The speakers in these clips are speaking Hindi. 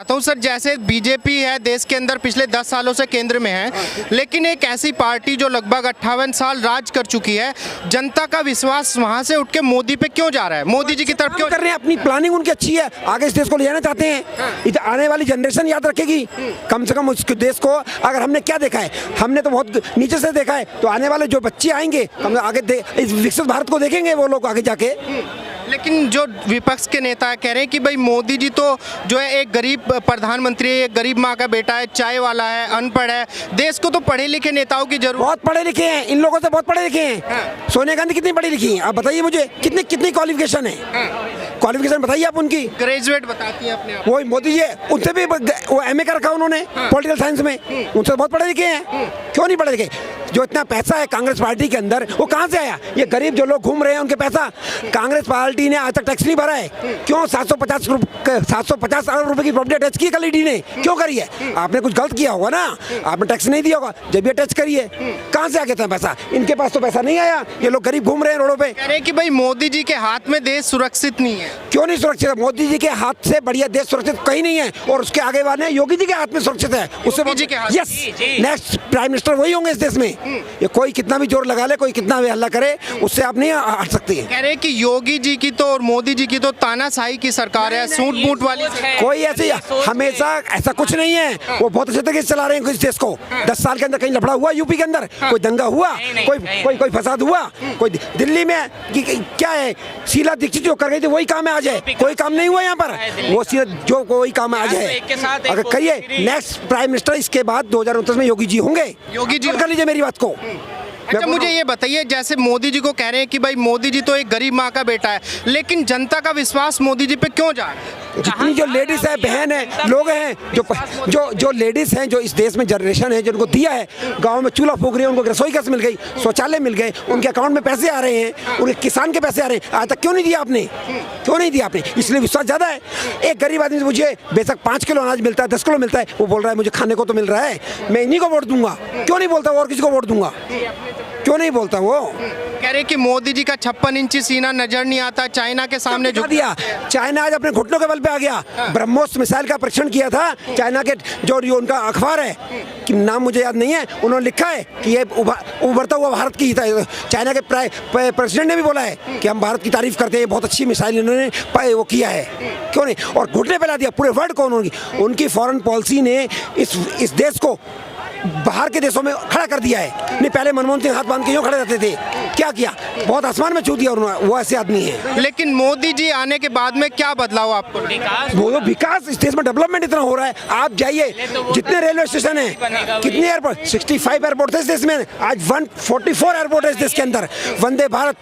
तो सर जैसे बीजेपी है देश के अंदर पिछले 10 सालों से केंद्र में है, लेकिन एक ऐसी पार्टी जो लगभग 58 साल राज कर चुकी है, जनता का विश्वास वहां से उठ के मोदी पे क्यों जा रहा है, मोदी जी की तरफ क्यों कर रहे हैं? अपनी प्लानिंग उनकी अच्छी है, आगे इस देश को ले जाना चाहते हैं। इधर आने वाली जनरेशन याद रखेगी कम से कम उस देश को। अगर हमने क्या देखा है, हमने तो बहुत नीचे से देखा है, तो आने वाले जो बच्चे आएंगे हम आगे इस विकसित भारत को देखेंगे वो लोग आगे जाके। लेकिन जो विपक्ष के नेता कह रहे हैं कि भाई मोदी जी तो जो है एक गरीब प्रधानमंत्री है, एक गरीब माँ का बेटा है, चाय वाला है, अनपढ़ है, देश को तो पढ़े लिखे नेताओं की जरूरत। बहुत पढ़े लिखे हैं, इन लोगों से बहुत पढ़े लिखे हैं। सोनिया गांधी कितनी पढ़ी लिखी हैं आप बताइए मुझे, कितनी कितनी क्वालिफिकेशन है? क्वालिफिकेशन बताइए आप उनकी। ग्रेजुएट बताती है अपने आप। वही मोदी जी उनसे भी वो एमए कर रखा उन्होंने पॉलिटिकल साइंस में, उनसे बहुत पढ़े लिखे हैं। क्यों नहीं पढ़े लिखे? जो इतना पैसा है कांग्रेस पार्टी के अंदर वो कहाँ से आया? ये गरीब जो लोग घूम रहे हैं उनके पैसा कांग्रेस पार्टी ने आज तक टैक्स नहीं भरा है। क्यों 750 अरब रुपए की प्रॉपर्टी टैक्स की कल ईडी ने क्यों करी है? आपने कुछ गलत किया होगा ना, आपने टैक्स नहीं दिया होगा, जब ये टैक्स करिए। कहाँ से आ गया था पैसा? इनके पास तो पैसा नहीं आया, ये लोग गरीब घूम रहे हैं रोडों पे। कह रहे हैं कि भाई मोदी जी के हाथ में देश सुरक्षित नहीं है। क्यों नहीं सुरक्षित है? मोदी जी के हाथ से बढ़िया देश सुरक्षित कहीं नहीं है, और उसके आगे वाले योगी जी के हाथ में सुरक्षित है। उससे यस, नेक्स्ट प्राइम मिनिस्टर वही होंगे इस देश में। ये कोई कितना भी जोर लगा ले, कोई कितना भी हल्ला करे, उससे आप नहीं हट सकती है। कह रहे हैं कि योगी जी की तो और मोदी जी की तो तानाशाही की सरकार है, सूट बूट वाली। कोई ऐसी हमेशा ऐसा कुछ नहीं है, वो बहुत अच्छे तरीके से चला रहे हैं इस देश को। 10 साल के अंदर कहीं लफड़ा हुआ यूपी के अंदर? कोई दंगा हुआ? कोई फसाद हुआ? कोई दिल्ली में क्या है, शीला दीक्षित जो कर गई थी वही काम है आज है? कोई काम नहीं हुआ यहाँ पर, वो जो कोई काम आज है। अगर कहिए नेक्स्ट प्राइम मिनिस्टर इसके बाद 2029 में योगी जी होंगे। योगी जी कर लीजिए मेरी बात को। अच्छा मुझे ये बताइए, जैसे मोदी जी को कह रहे हैं कि भाई मोदी जी तो एक गरीब माँ का बेटा है, लेकिन जनता का विश्वास मोदी जी पे क्यों जा रहा है? जितनी जो लेडीज है, बहन है, लोग हैं, जो लेडीज हैं, जो इस देश में जनरेशन है, जिनको दिया है, गांव में चूल्हा फूक रही है, उनको रसोई गैस मिल गई, शौचालय मिल गए, उनके अकाउंट में पैसे आ रहे हैं, उनके किसान के पैसे आ रहे हैं। आज तक क्यों नहीं दिया आपने? क्यों नहीं दिया आपने? इसलिए विश्वास ज़्यादा है। एक गरीब आदमी से मुझे बेशक 5 किलो अनाज मिलता है, 10 किलो मिलता है, वो बोल रहा है मुझे खाने को तो मिल रहा है, मैं इन्हीं को वोट दूंगा। क्यों नहीं बोलता वो और किसी को वोट दूंगा? क्यों नहीं बोलता वो? कह रहे कि मोदी जी का 56 इंची सीना नजर नहीं आता, चाइना के सामने झुक दिया। चाइना आज अपने घुटनों के बल पे आ गया। ब्रह्मोस मिसाइल का परीक्षण किया था चाइना के, जो उनका अखबार है कि नाम मुझे याद नहीं है, उन्होंने लिखा है कि ये उभरता हुआ भारत की। चाइना के प्रेसिडेंट ने भी बोला है कि हम भारत की तारीफ करते हैं, बहुत अच्छी मिसाइल इन्होंने वो किया है। क्यों नहीं? और घुटने पे ला दिया पूरे वर्ल्ड को। उनकी फॉरेन पॉलिसी ने इस देश को बाहर के देशों में खड़ा कर दिया है। नहीं पहले मनमोहन सिंह हाथ बांध के यूं खड़े रहते थे, क्या किया? बहुत आसमान में छू दिया उन्होंने, वो ऐसे आदमी है। लेकिन मोदी जी आने के बाद में क्या बदलाव आपको? वो विकास इस देश में डेवलपमेंट इतना हो रहा है, आप जाइए जितने रेलवे स्टेशन है, कितने एयरपोर्ट, 65 एयरपोर्ट थे इस देश में, आज 144 एयरपोर्ट है इस देश के अंदर। वंदे भारत,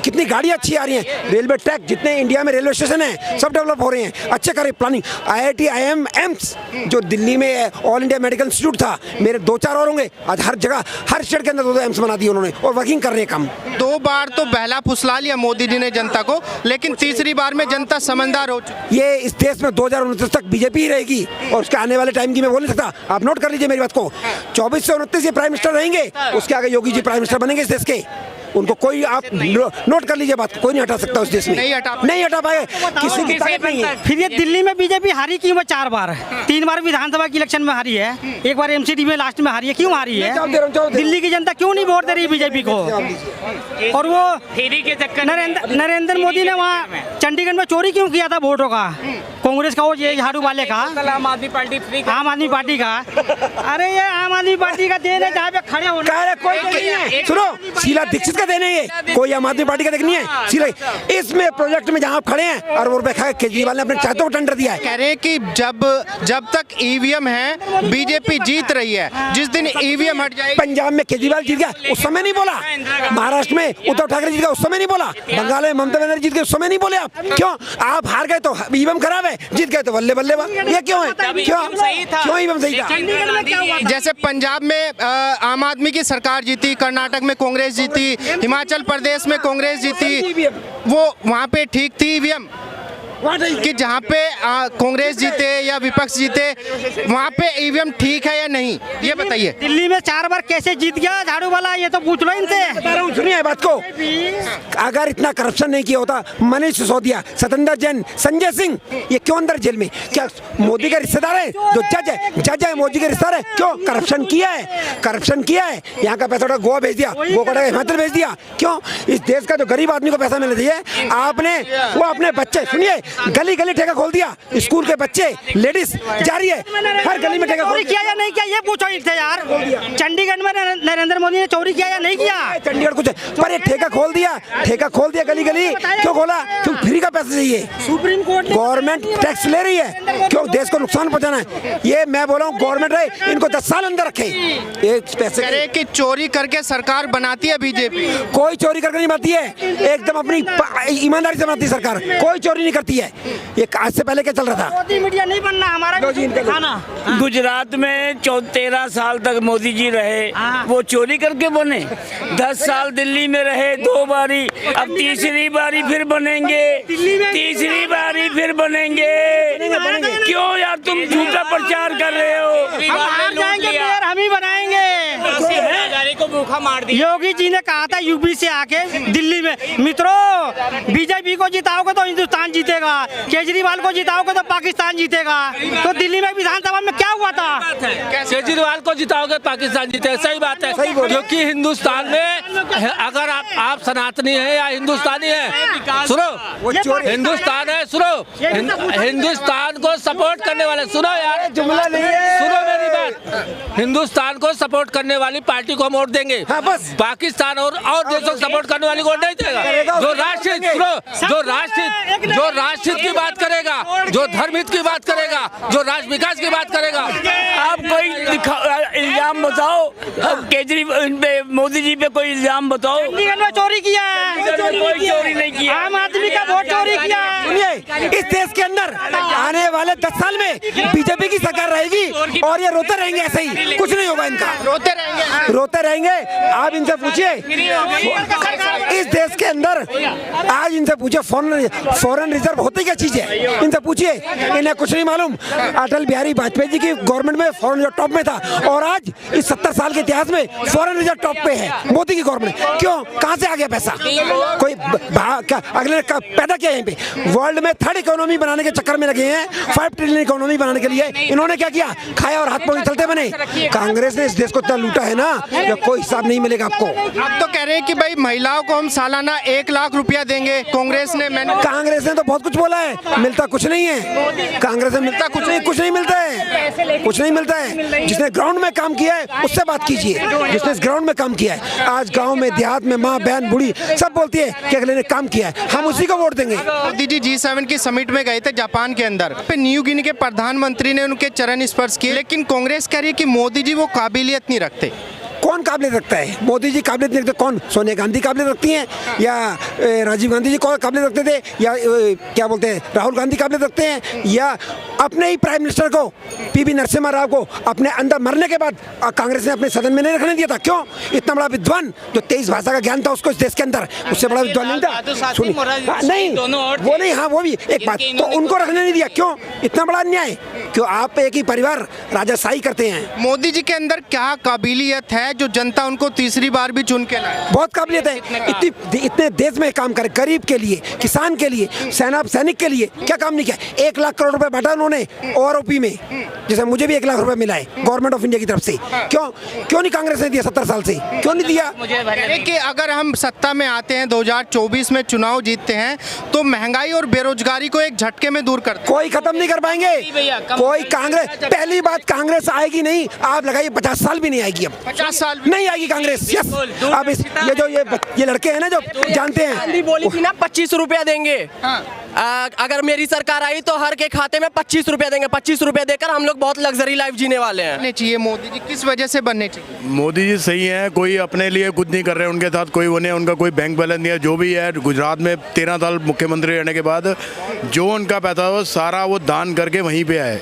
कितनी गाड़ियाँ अच्छी आ रही हैं, रेलवे ट्रैक, जितने इंडिया में रेलवे स्टेशन है सब डेवलप हो रहे हैं, अच्छे करे प्लानिंग। IIT IIM एम्स जो दिल्ली में ऑल इंडिया मेडिकल इंस्टीट्यूट था, मेरे 2-4 और होंगे, आज हर जगह हर स्टेट के अंदर 2 एम्स बना दिए उन्होंने, और वर्किंग कर रहे हैं काम। 2 बार तो बहला फुसला लिया मोदी जी ने जनता को, लेकिन तीसरी बार में जनता समझदार हो चुकी। ये इस देश में 2029 तक बीजेपी ही रहेगी, और उसके आने वाले टाइम की मैं बोल नहीं सकता। आप नोट कर लीजिए मेरी बात को, 24 से 29 ये प्राइम मिनिस्टर रहेंगे, उसके आगे योगी जी प्राइम मिनिस्टर बनेंगे इस देश के। उनको कोई, आप नोट कर लीजिए बात, कोई नहीं हटा सकता उस देश में, नहीं हटा पाएगा, किसी की ताकत नहीं है। फिर ये दिल्ली में बीजेपी हारी क्यों? 4 बार, 3 बार विधानसभा की इलेक्शन में हारी है, 1 बार MCD में लास्ट में हारी है, क्यों हारी है? दिल्ली की जनता क्यों नहीं वोट दे रही बीजेपी को? और वो फेरी के चक्कर नरेंद्र मोदी ने वहाँ चंडीगढ़ में चोरी क्यों किया था वोटों का? कांग्रेस का, वो ये झाड़ू वाले का, आम आदमी पार्टी का। अरे ये आम आदमी पार्टी का देन है, जहाँ पे खड़े होना। कोई सुनो, शीला दीक्षित का देने है, कोई आम आदमी पार्टी का देखनी है। शीला इसमें प्रोजेक्ट में जहाँ आप खड़े हैं, अरबों रुपए खा केजरीवाल ने अपने चाहतों को टेंडर दिया है। कह रहे हैं कि जब तक EVM है बीजेपी जीत रही है, जिस दिन EVM हट जाएगी। पंजाब में केजरीवाल जीत गया, उस समय नहीं बोला। महाराष्ट्र में उद्धव ठाकरे जीत गया, उस समय नहीं बोला। बंगाल में ममता बनर्जी जीत गए, उस समय नहीं बोले आप। क्यों? आप हार गए तो EVM खराब है, जीत गए तो बल्ले बल्ले। ये क्यों है? क्यों EVM सही था? जैसे पंजाब में आम आदमी की सरकार जीती, कर्नाटक में कांग्रेस जीती, हिमाचल प्रदेश में कांग्रेस जीती, वो वहाँ पे ठीक थी EVM? कि जहाँ पे कांग्रेस जीते या विपक्ष जीते वहाँ पे ईवीएम ठीक है या नहीं, ये बताइए। दिल्ली में 4 बार कैसे जीत गया झाड़ू वाला, ये तो पूछ लो इनसे। बता रहा हूँ, सुनिए बात को। अगर इतना करप्शन नहीं किया होता, मनीष सिसोदिया, सत्येंद्र जैन, संजय सिंह, ये क्यों अंदर जेल में? क्या मोदी के रिश्तेदार है? जो जज है मोदी के रिश्तेदार है? क्यों करप्शन किया है? करप्शन किया है। यहाँ का पैसा उठा गोवा भेज दिया, गोवा का हिमाचल भेज दिया। क्यों? इस देश का जो गरीब आदमी को पैसा मिलना चाहिए, आपने वो अपने बच्चे, सुनिए, गली गली ठेका खोल दिया। स्कूल के बच्चे, लेडीज जा रही है, हर गली में ठेका खोल किया या नहीं किया, ये पूछो इनसे यार। चंडीगढ़ में नरेंद्र मोदी ने चोरी किया या नहीं किया? चंडीगढ़ कुछ, पर ये ठेका खोल दिया गली गली। क्यों खोला? क्यों? फ्री का पैसा चाहिए। सुप्रीम कोर्ट गवर्नमेंट टैक्स ले रही है, क्यों? देश को नुकसान पहुंचाना है। ये मैं बोला हूँ, गवर्नमेंट है, इनको 10 साल अंदर रखे। एक पैसे करे कि चोरी करके सरकार बनाती है बीजेपी। कोई चोरी करके नहीं बनाती है, एकदम अपनी ईमानदारी से बनाती है सरकार, कोई चोरी नहीं करती है। ये आज से पहले क्या चल रहा था? मोदी मीडिया नहीं बनना हमारा खाना। गुजरात में 13 साल तक मोदी जी रहे, वो चोरी करके बने। 10 साल दिल्ली में रहे 2 बारी, अब तीसरी बारी फिर बनेंगे, तीसरी बारी फिर बनेंगे। क्यों यार तुम झूठा प्रचार कर रहे हो? हम हार जाएंगे, मेयर हम ही बनाएंगे। को भूखा मार दिया। योगी जी ने कहा था यूपी से आके दिल्ली में, मित्रों बीजेपी को जिताओगे तो हिंदुस्तान जीतेगा, केजरीवाल को जिताओगे तो पाकिस्तान जीतेगा। तो दिल्ली में विधानसभा में क्या हुआ था? केजरीवाल को जिताओगे पाकिस्तान जीतेगा, सही बात है। क्योंकि हिंदुस्तान में अगर आप सनातनी है या हिंदुस्तानी है, सुनो, हिंदुस्तान है, सुनो, हिंदुस्तान को सपोर्ट करने वाले, सुनो यार, जुमला नहीं है, सुनो मेरी बात, हिंदुस्तान को सपोर्ट करने वाली पार्टी को हम वोट देंगे। हाँ, बस। पाकिस्तान और देशों को सपोर्ट करने वाली को वोट नहीं देगा। जो राष्ट्रहित, सुनो, जो राष्ट्रहित की बात करेगा, जो धर्महित की बात करेगा, जो राष्ट्र विकास की बात करेगा। आप कोई इल्जाम बताओ, केजरीवाल पे, मोदी जी पे कोई इल्जाम बताओ। चंडीगढ़ में चोरी किया है, कोई चोरी नहीं किया। आम आदमी का वोट चोरी किया है। सुनिए, इस देश के अंदर आने वाले 10 साल में बीजेपी की सरकार रहेगी और ये रोते रहेंगे ऐसे ही, कुछ नहीं होगा इनका। रोते रहेंगे। आप इनसे पूछिए, इस देश के अंदर आज इनसे पूछिए फॉरेन रिजर्व होती क्या चीज है? इनसे पूछिए, इन्हें कुछ नहीं मालूम। अटल बिहारी वाजपेयी जी की गवर्नमेंट में फॉरेन रिजर्व टॉप में था, और आज इस 70 साल के इतिहास में फॉरेन रिजर्व टॉप पे है मोदी की गवर्नमेंट। क्यों? कहां से आ गया पैसा? कोई अगले पैदा किया? यहीं पे वर्ल्ड में 3rd इकोनॉमी बनाने के चक्कर में लगे हैं, 5 ट्रिलियन इकोनॉमी बनाने के लिए। इन्होंने क्या किया? खाया और हाथ पांव चलते बने। कांग्रेस ने इस देश को इतना लूटा है ना, कोई हिसाब नहीं मिलेगा आपको। अब तो कह रहे हैं कि भाई महिलाओं को हम सालाना 1 लाख रुपया देंगे। कांग्रेस ने तो बहुत कुछ बोला है, मिलता कुछ नहीं है। कांग्रेस में मिलता कुछ नहीं मिलता है, कुछ नहीं मिलता है। जिसने ग्राउंड में काम किया है उससे बात कीजिए, जिसने ग्राउंड में काम किया है। आज गांव में देहात में माँ बहन बूढ़ी सब बोलती है कि अगले ने काम किया है, हम उसी को वोट देंगे। मोदी जी G7 की समिट में गए थे जापान के अंदर, न्यू गिनी के प्रधानमंत्री ने उनके चरण स्पर्श किए, लेकिन कांग्रेस कह रही है कि मोदी जी वो काबिलियत नहीं रखते। कौन काबिलियत रखता है? मोदी जी काबिलियत नहीं रखते। कौन? सोनिया गांधी काबिलियत रखती हैं, या राजीव गांधी जी कौन काबिलियत रखते थे, या क्या बोलते हैं राहुल गांधी काबिलियत रखते हैं, या अपने ही प्राइम मिनिस्टर को PV नरसिम्हा राव को अपने अंदर मरने के बाद कांग्रेस ने अपने सदन में नहीं रखने दिया था? क्यों? इतना बड़ा विद्वान जो 23 भाषा का ज्ञान था उसको इस देश के अंदर, उससे बड़ा विद्वान नहीं था। सुनिए, नहीं वो नहीं, हाँ वो भी एक बात, तो उनको रखने नहीं दिया। क्यों? इतना बड़ा अन्याय क्यों? आप एक ही परिवार राजाशाही करते हैं। मोदी जी के अंदर क्या काबिलियत है जो जनता उनको तीसरी बार भी चुन के लाए? बहुत काबिलियत है, इतने देश में काम करे, गरीब के लिए, किसान के लिए, सैनिक के लिए क्या काम नहीं किया? 1 लाख करोड़ रुपए बांटा उन्होंने OROP में, जैसे मुझे भी 1 लाख रुपए मिला है गवर्नमेंट ऑफ इंडिया की तरफ से। क्यों नहीं कांग्रेस ने दिया? 70 साल से क्यों नहीं दिया? कि अगर हम सत्ता में आते हैं, 2024 में चुनाव जीतते हैं, तो महंगाई और बेरोजगारी को एक झटके में दूर कर कोई खत्म नहीं कर पाएंगे। कोई कांग्रेस, पहली बात कांग्रेस आएगी नहीं, आप लगाइए 50 साल भी नहीं आएगी। अब 50 साल नहीं आएगी कांग्रेस। यस, अब ये लड़के हैं ना जो जानते हैं, गांधी बोली थी ना 25 रुपया देंगे। अगर मेरी सरकार आई तो हर के खाते में 25 रुपया देंगे। 25 रुपया देकर हम लोग बहुत लग्जरी लाइफ जीने वाले हैं। बनने चाहिए मोदी जी, किस वजह से बनने चाहिए? मोदी जी सही हैं, कोई अपने लिए कुछ नहीं कर रहे हैं, उनके साथ कोई वो नहीं है, उनका कोई बैंक बैलेंस नहीं है। जो भी है गुजरात में 13 साल मुख्यमंत्री रहने के बाद जो उनका पैसा वो सारा वो दान करके वहीं पे आए,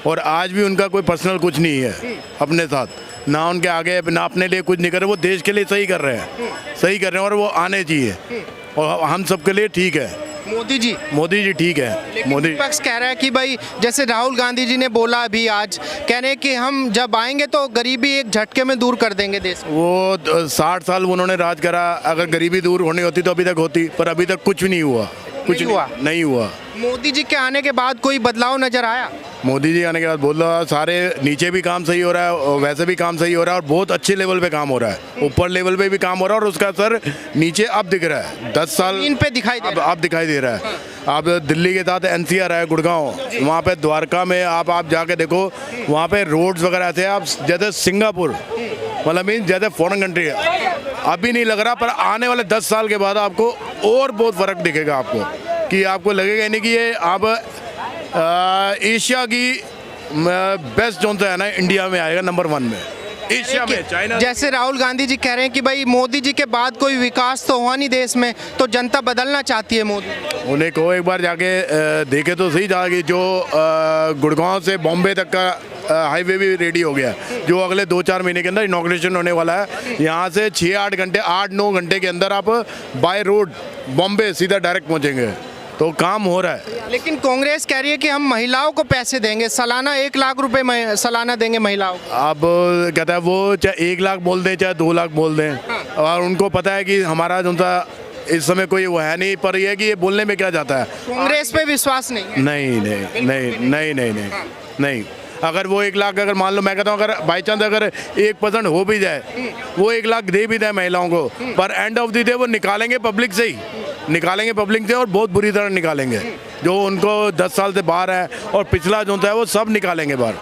और आज भी उनका कोई पर्सनल कुछ नहीं है अपने साथ, ना उनके आगे ना अपने लिए कुछ नहीं कर रहे। वो देश के लिए सही कर रहे हैं, सही कर रहे हैं, और वो आने चाहिए और हम सबके लिए ठीक है। मोदी जी ठीक है। मोदी विपक्ष कह रहा है कि भाई जैसे राहुल गांधी जी ने बोला अभी आज, कह रहे हैं कि हम जब आएंगे तो गरीबी एक झटके में दूर कर देंगे देश में। वो 60 साल उन्होंने राज करा, अगर गरीबी दूर होनी होती तो अभी तक होती, पर अभी तक कुछ नहीं हुआ, कुछ नहीं हुआ। मोदी जी के आने के बाद कोई बदलाव नजर आया? मोदी जी आने के बाद बोल रहा सारे नीचे भी काम सही हो रहा है और वैसे भी काम सही हो रहा है और बहुत अच्छे लेवल पे काम हो रहा है, ऊपर लेवल पे भी काम हो रहा है और उसका असर नीचे अब दिख रहा है। 10 साल इन पे दिखाई दे रहा है। अब दिखाई दे रहा है। अब दिल्ली के साथ NCR है, गुड़गांव, वहाँ पे द्वारका में आप जाके देखो, वहाँ पे रोड्स वगैरह ऐसे आप जैसे सिंगापुर, मतलब मीन जैसे फॉरेन कंट्री है। अभी नहीं लग रहा, पर आने वाले 10 साल के बाद आपको और बहुत फर्क दिखेगा आपको, कि आपको लगेगा नहीं कि ये आप एशिया की बेस्ट जोन से है ना, इंडिया में आएगा नंबर 1 में, एशिया में। चाइना जैसे राहुल गांधी जी कह रहे हैं कि भाई मोदी जी के बाद कोई विकास तो हुआ नहीं देश में, तो जनता बदलना चाहती है मोदी। उन्हें कहो एक बार जाके देखे तो सही जाके, जो गुड़गांव से बॉम्बे तक का हाईवे भी रेडी हो गया है, जो अगले 2-4 महीने के अंदर इनॉग्रेशन होने वाला है। यहाँ से 6-8 घंटे, 8-9 घंटे के अंदर आप बाय रोड बॉम्बे सीधा डायरेक्ट पहुँचेंगे, तो काम हो रहा है। लेकिन कांग्रेस कह रही है कि हम महिलाओं को पैसे देंगे, सालाना 1 लाख रुपए सालाना देंगे महिलाओं को। अब कहता है वो चाहे 1 लाख बोल दें चाहे 2 लाख बोल दें, और उनको पता है कि हमारा जो सा इस समय कोई वो है नहीं, पर यह है कि ये बोलने में क्या जाता है। कांग्रेस पे विश्वास नहीं है? नहीं। अगर वो 1 लाख, अगर मान लो मैं कहता हूँ, अगर बाई चांस अगर 1% हो भी जाए, वो 1 लाख दे भी दें महिलाओं को, पर एंड ऑफ द डे वो निकालेंगे पब्लिक से ही, निकालेंगे पब्लिक से, और बहुत बुरी तरह निकालेंगे। जो उनको 10 साल से बाहर है और पिछला जो है वो सब निकालेंगे बाहर।